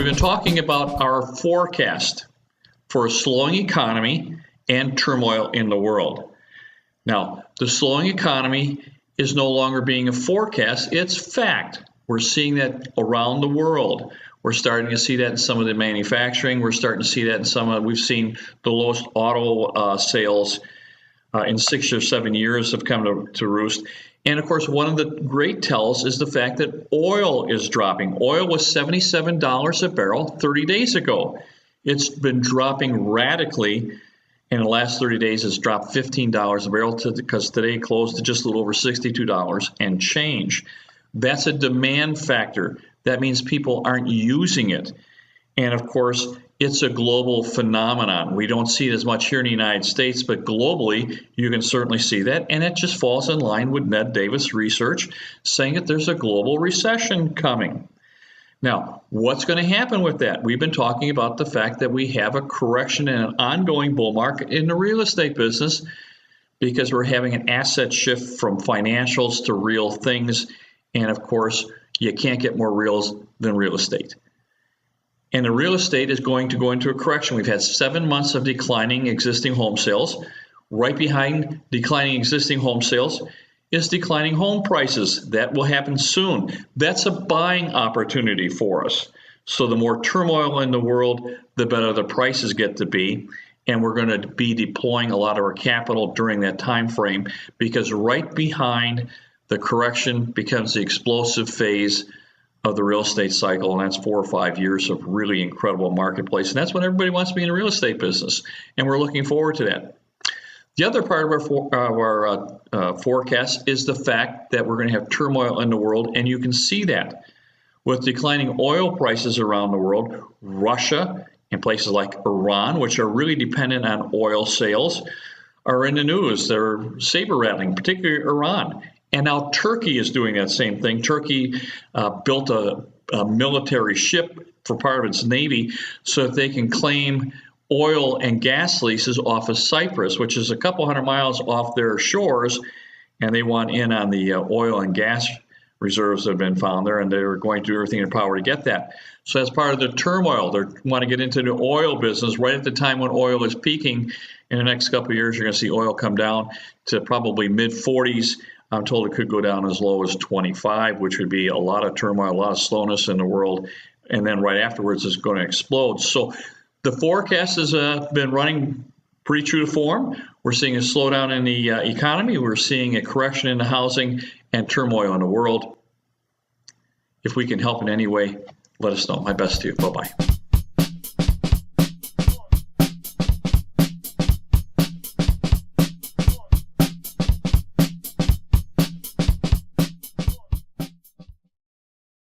we've been talking about our forecast for a slowing economy and turmoil in the world. Now, the slowing economy is no longer being a forecast, it's fact. We're seeing that around the world. We're starting to see that in some of the manufacturing. We're starting to see that in some of, we've seen the lowest auto sales in 6 or 7 years have come to roost. And of course, one of the great tells is the fact that oil is dropping. Oil was $77 a barrel 30 days ago. It's been dropping radically. In the last 30 days, it's dropped $15 a barrel because today closed to just a little over $62 and change. That's a demand factor. That means people aren't using it. And of course, it's a global phenomenon. We don't see it as much here in the United States, but globally, you can certainly see that. And it just falls in line with Ned Davis research saying that there's a global recession coming. Now, what's going to happen with that? We've been talking about the fact that we have a correction and an ongoing bull market in the real estate business because we're having an asset shift from financials to real things. And of course, you can't get more reals than real estate. And the real estate is going to go into a correction. We've had 7 months of declining existing home sales. Right behind declining existing home sales is declining home prices. That will happen soon. That's a buying opportunity for us. So the more turmoil in the world, the better the prices get to be. And we're going to be deploying a lot of our capital during that time frame because right behind the correction becomes the explosive phase of the real estate cycle, and that's 4 or 5 years of really incredible marketplace. And that's when everybody wants to be in the real estate business, and we're looking forward to that. The other part of our forecast is the fact that we're going to have turmoil in the world, and you can see that with declining oil prices around the world. Russia and places like Iran, which are really dependent on oil sales, are in the news. They're saber rattling, particularly Iran. And now Turkey is doing that same thing. Turkey built a military ship for part of its navy so that they can claim oil and gas leases off of Cyprus, which is a couple hundred miles off their shores, and they want in on the oil and gas reserves that have been found there, and they're going to do everything in their power to get that. So as part of the turmoil, they want to get into the oil business right at the time when oil is peaking. In the next couple of years, you're going to see oil come down to probably mid-40s. I'm told it could go down as low as 25, which would be a lot of turmoil, a lot of slowness in the world. And then right afterwards, it's going to explode. So the forecast has been running pretty true to form. We're seeing a slowdown in the economy. We're seeing a correction in the housing and turmoil in the world. If we can help in any way, let us know. My best to you. Bye-bye.